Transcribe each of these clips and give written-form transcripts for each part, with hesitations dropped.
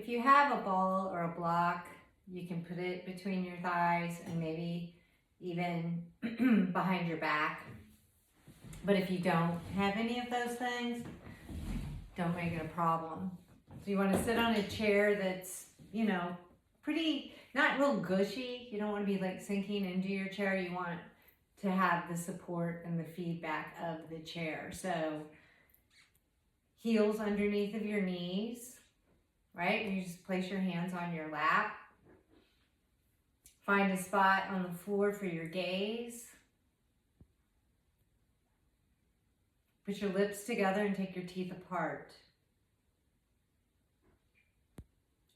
if you have a ball or a block, you can put it between your thighs and maybe even behind your back. But if you don't have any of those things, don't make it a problem. So you want to sit on a chair that's, you know, pretty, not real gushy. You don't want to be like sinking into your chair. You want to have the support and the feedback of the chair. So heels underneath of your knees, right? And you just place your hands on your lap. Find a spot on the floor for your gaze. Put your lips together and take your teeth apart.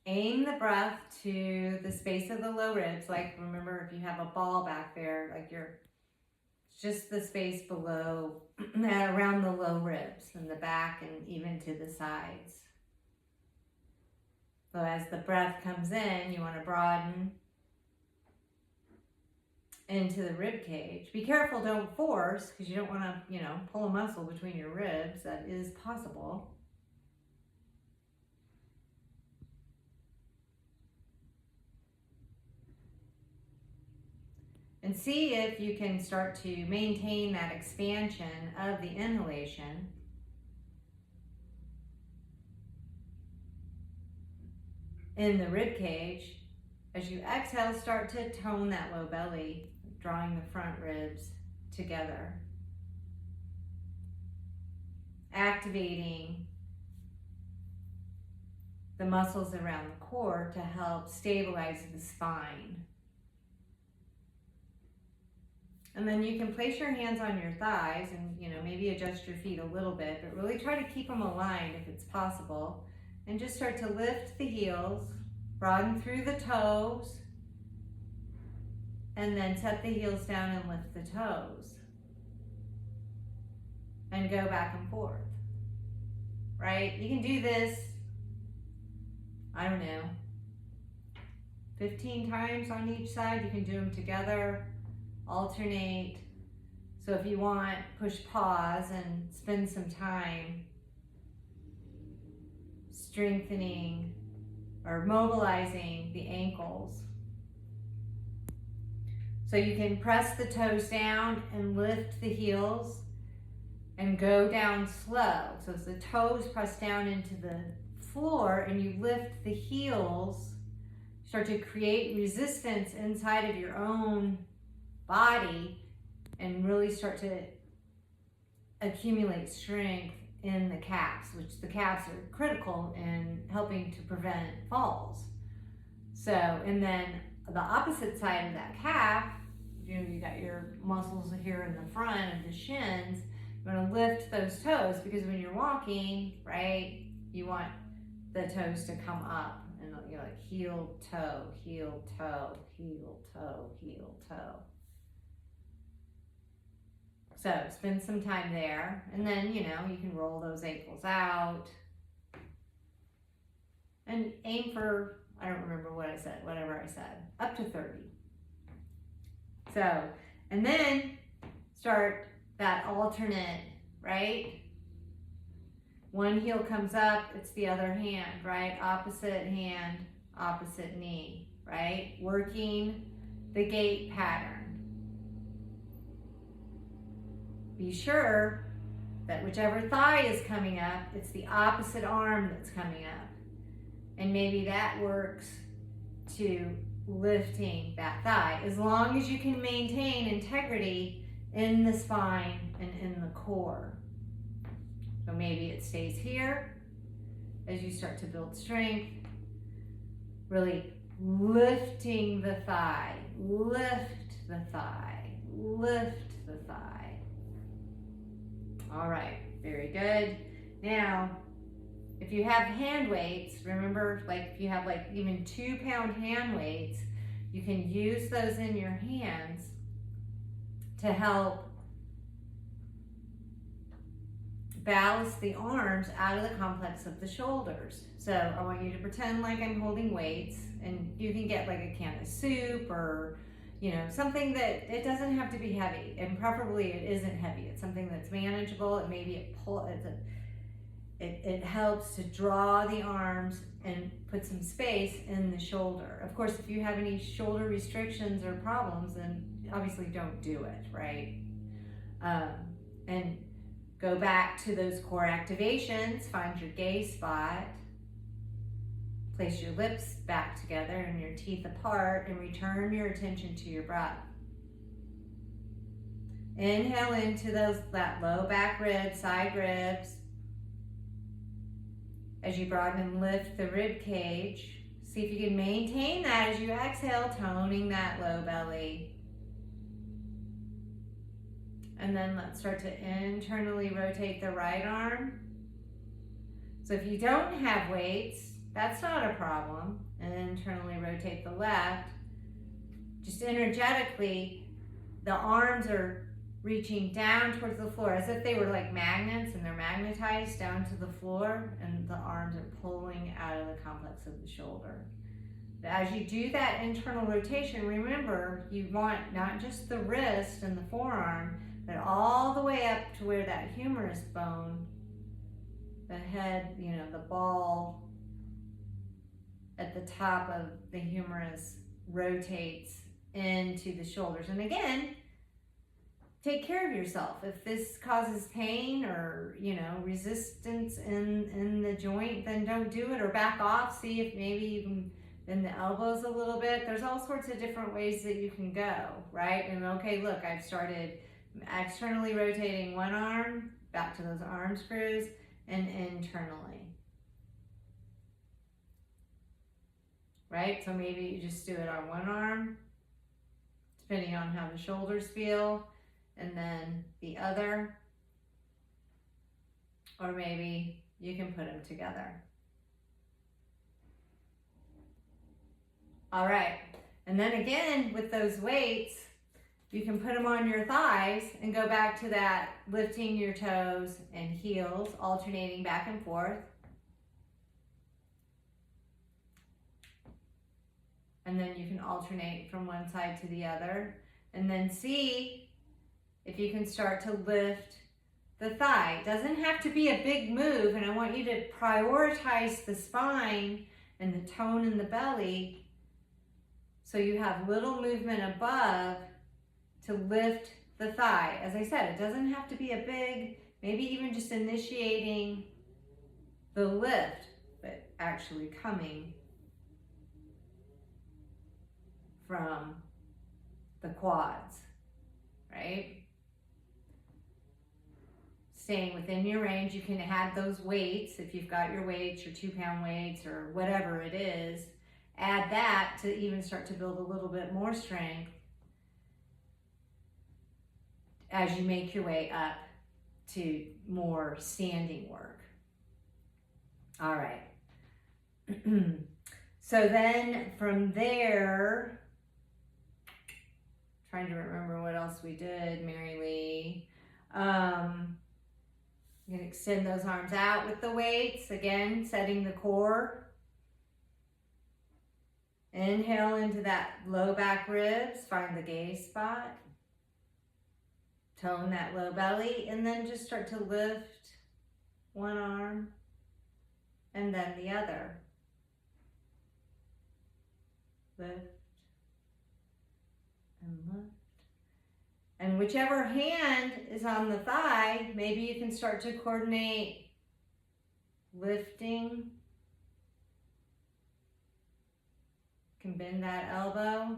Aim the breath to the space of the low ribs. Like, remember, if you have a ball back there, like just the space below, around the low ribs and the back and even to the sides. So as the breath comes in, you want to broaden into the rib cage. Be careful, don't force, because you don't want to, you know, pull a muscle between your ribs. That is possible. And see if you can start to maintain that expansion of the inhalation. In the rib cage. As you exhale, start to tone that low belly, drawing the front ribs together. Activating the muscles around the core to help stabilize the spine. And then you can place your hands on your thighs and, you know, maybe adjust your feet a little bit, but really try to keep them aligned if it's possible. And just start to lift the heels, broaden through the toes, and then set the heels down and lift the toes. And go back and forth, right? You can do this, I don't know, 15 times on each side. You can do them together. Alternate. So if you want, push pause and spend some time strengthening or mobilizing the ankles. So you can press the toes down and lift the heels and go down slow. So as the toes press down into the floor and you lift the heels, start to create resistance inside of your own body and really start to accumulate strength in the calves, which the calves are critical in helping to prevent falls. So, and then the opposite side of that calf, you know, you got your muscles here in the front of the shins. You want to lift those toes because when you're walking, right, you want the toes to come up and you know, like heel, toe, heel, toe, heel, toe, heel, toe. So spend some time there, and then, you know, you can roll those ankles out and aim for, I don't remember what I said, whatever I said, up to 30. So, and then start that alternate, right? One heel comes up, it's the other hand, right? Opposite hand, opposite knee, right? Working the gait pattern. Be sure that whichever thigh is coming up, it's the opposite arm that's coming up. And maybe that works to lifting that thigh, as long as you can maintain integrity in the spine and in the core. So maybe it stays here as you start to build strength, really lifting the thigh, lift the thigh, lift the thigh. All right, very good. Now, if you have hand weights, remember, like if you have like even 2-pound hand weights, you can use those in your hands to help ballast the arms out of the complex of the shoulders. So I want you to pretend like I'm holding weights, and you can get like a can of soup or, you know, something that it doesn't have to be heavy, and preferably it isn't heavy. It's something that's manageable, and maybe it helps to draw the arms and put some space in the shoulder. Of course, if you have any shoulder restrictions or problems, then obviously don't do it, right? And go back to those core activations, find your gaze spot, place your lips back together and your teeth apart, and return your attention to your breath. Inhale into that low back rib, side ribs. As you broaden and lift the rib cage, see if you can maintain that as you exhale, toning that low belly. And then let's start to internally rotate the right arm. So if you don't have weights, that's not a problem. And internally rotate the left. Just energetically, the arms are reaching down towards the floor as if they were like magnets, and they're magnetized down to the floor, and the arms are pulling out of the complex of the shoulder. As you do that internal rotation, remember, you want not just the wrist and the forearm, but all the way up to where that humerus bone, the head, the ball at the top of the humerus rotates into the shoulders. And again, take care of yourself. If this causes pain or, resistance in the joint, then don't do it, or back off. See if maybe you can bend the elbows a little bit. There's all sorts of different ways that you can go, right? And okay, look, I've started externally rotating one arm, back to those arm screws, and internally. Right? So maybe you just do it on one arm, depending on how the shoulders feel, and then the other, or maybe you can put them together. All right, and then again with those weights, you can put them on your thighs and go back to that lifting your toes and heels, alternating back and forth. And then you can alternate from one side to the other, and then see if you can start to lift the thigh. It doesn't have to be a big move, and I want you to prioritize the spine and the tone in the belly so you have little movement above to lift the thigh. As I said, it doesn't have to be a big, maybe even just initiating the lift, but actually coming from the quads, right? Staying within your range. You can add those weights if you've got your weights, your 2-pound weights or whatever it is. Add that to even start to build a little bit more strength as you make your way up to more standing work. All right. So then from there, trying to remember what else we did, Mary Lee. You can extend those arms out with the weights, again, setting the core. Inhale into that low back ribs, find the gaze spot. Tone that low belly, and then just start to lift one arm and then the other. Lift and lift. And whichever hand is on the thigh, maybe you can start to coordinate lifting. You can bend that elbow.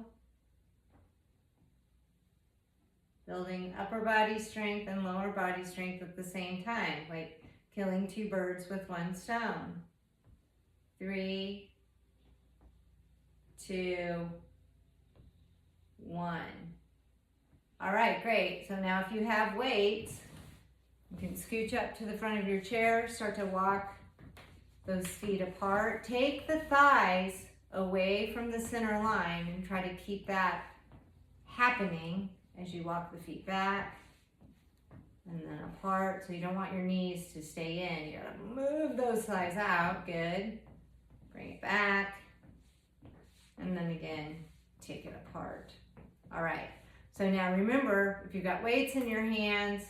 Building upper body strength and lower body strength at the same time, like killing 2 birds with 1 stone. 3, 2, 1. All right, great. So now if you have weights, you can scooch up to the front of your chair, start to walk those feet apart. Take the thighs away from the center line and try to keep that happening as you walk the feet back and then apart. So you don't want your knees to stay in. You gotta move those thighs out. Good. Bring it back. And then again, take it apart. All right. So now remember, if you've got weights in your hands,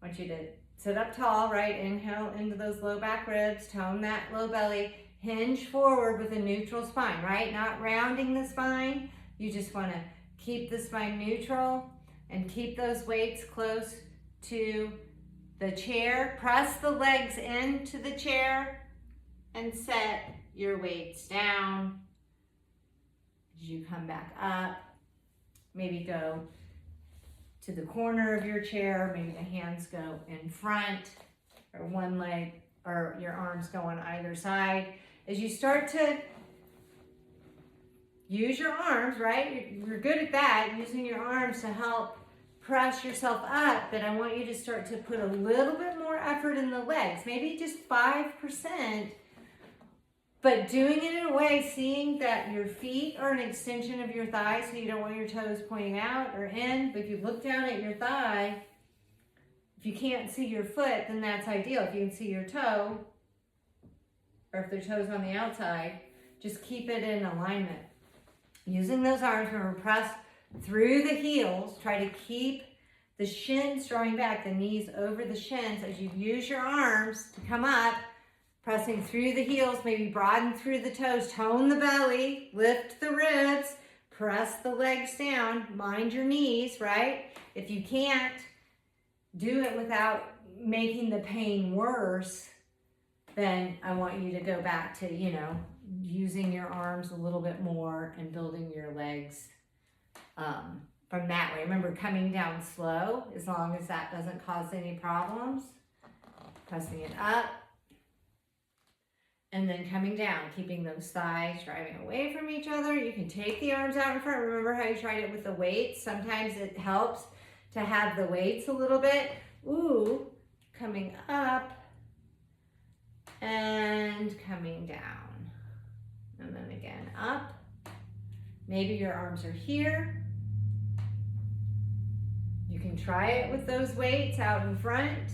I want you to sit up tall, right? Inhale into those low back ribs, tone that low belly, hinge forward with a neutral spine, right? Not rounding the spine. You just want to keep the spine neutral and keep those weights close to the chair. Press the legs into the chair and set your weights down. As you come back up, maybe go to the corner of your chair, maybe the hands go in front, or one leg, or your arms go on either side. As you start to use your arms, right? You're good at that, using your arms to help press yourself up, but I want you to start to put a little bit more effort in the legs, maybe just 5%, but doing it in a way, seeing that your feet are an extension of your thighs, so you don't want your toes pointing out or in, but if you look down at your thigh, if you can't see your foot, then that's ideal. If you can see your toe, or if the toe's on the outside, just keep it in alignment. Using those arms, remember, press through the heels, try to keep the shins drawing back, the knees over the shins as you use your arms to come up, pressing through the heels, maybe broaden through the toes, tone the belly, lift the ribs, press the legs down, mind your knees, right? If you can't do it without making the pain worse, then I want you to go back to, using your arms a little bit more and building your legs from that way. Remember, coming down slow, as long as that doesn't cause any problems. Pressing it up. And then coming down, keeping those thighs driving away from each other. You can take the arms out in front. Remember how you tried it with the weights? Sometimes it helps to have the weights a little bit. Ooh, coming up and coming down. And then again, up. Maybe your arms are here. You can try it with those weights out in front.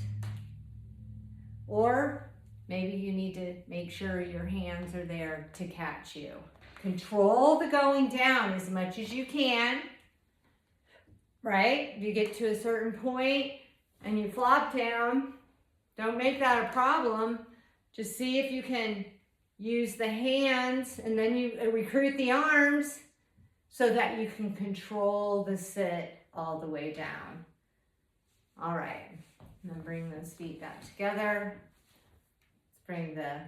Or maybe you need to make sure your hands are there to catch you. Control the going down as much as you can, right? If you get to a certain point and you flop down, don't make that a problem. Just see if you can use the hands, and then you recruit the arms so that you can control the sit all the way down. All right, and then bring those feet back together. Bring the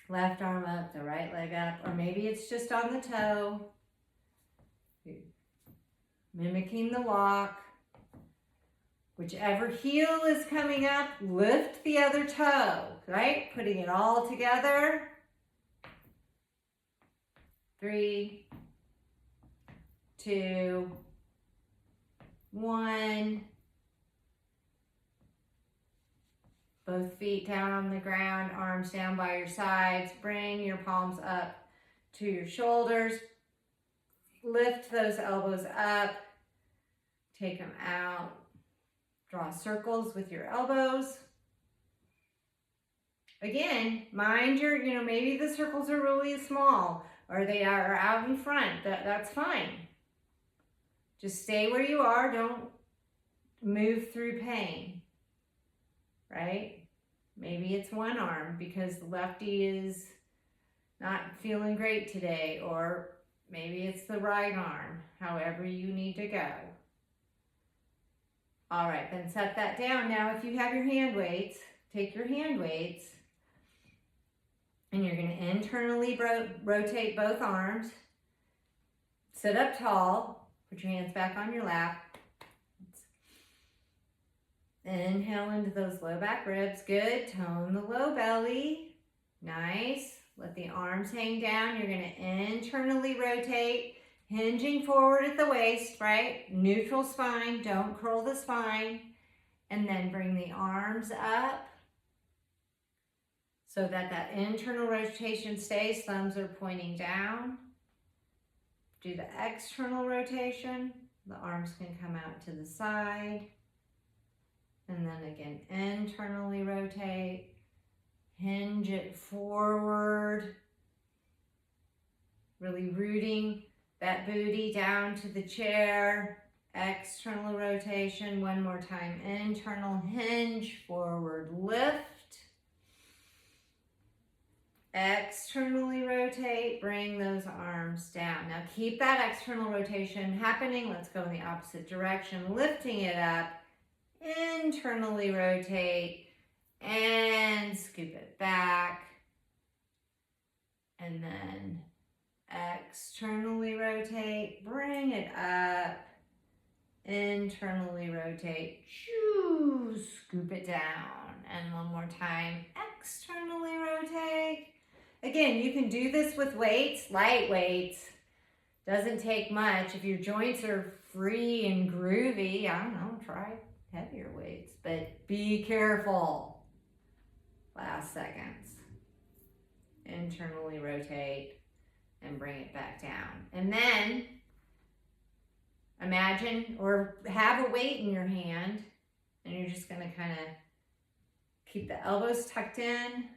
left arm up, the right leg up, or maybe it's just on the toe. Mimicking the walk. Whichever heel is coming up, lift the other toe, right? Putting it all together. 3, 2, 1. Both feet down on the ground, arms down by your sides. Bring your palms up to your shoulders. Lift those elbows up. Take them out. Draw circles with your elbows. Again, mind your, maybe the circles are really small or they are out in front. That's fine. Just stay where you are. Don't move through pain. Right? Maybe it's one arm because the lefty is not feeling great today, or maybe it's the right arm, however you need to go. All right, then set that down. Now, if you have your hand weights, take your hand weights, and you're going to internally rotate both arms. Sit up tall, put your hands back on your lap. Inhale into those low back ribs. Good. Tone the low belly. Nice. Let the arms hang down. You're going to internally rotate, hinging forward at the waist, right? Neutral spine. Don't curl the spine. And then bring the arms up so that that internal rotation stays. Thumbs are pointing down. Do the external rotation. The arms can come out to the side. And then again, internally rotate, hinge it forward, really rooting that booty down to the chair external rotation, one more time, internal hinge, forward lift, externally rotate, bring those arms down. Now keep that external rotation happening. Let's go in the opposite direction, lifting it up, internally rotate, and scoop it back, and then externally rotate, bring it up, internally rotate, scoop it down, and one more time, externally rotate. Again, you can do this with weights, light weights. Doesn't take much. If your joints are free and groovy, I don't know, try heavier weights, but be careful. Last seconds. Internally rotate and bring it back down. And then imagine or have a weight in your hand, and you're just going to kind of keep the elbows tucked in.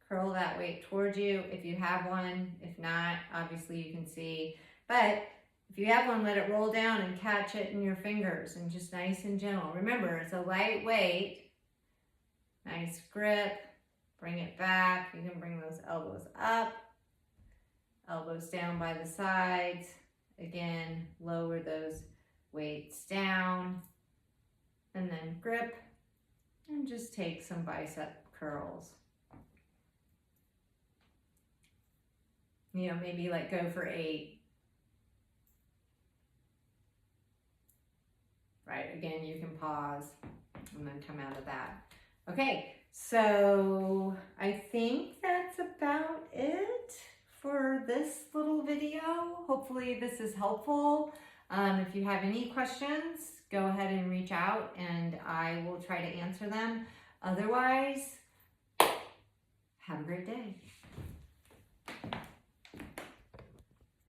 Curl that weight towards you if you have one. If not, obviously you can see. But if you have one, let it roll down and catch it in your fingers and just nice and gentle. Remember, it's a light weight. Nice grip. Bring it back. You can bring those elbows up. Elbows down by the sides. Again, lower those weights down. And then grip. And just take some bicep curls. You know, maybe like go for 8. Right, again, you can pause and then come out of that. Okay, so I think that's about it for this little video. Hopefully this is helpful. If you have any questions, go ahead and reach out and I will try to answer them. Otherwise, have a great day.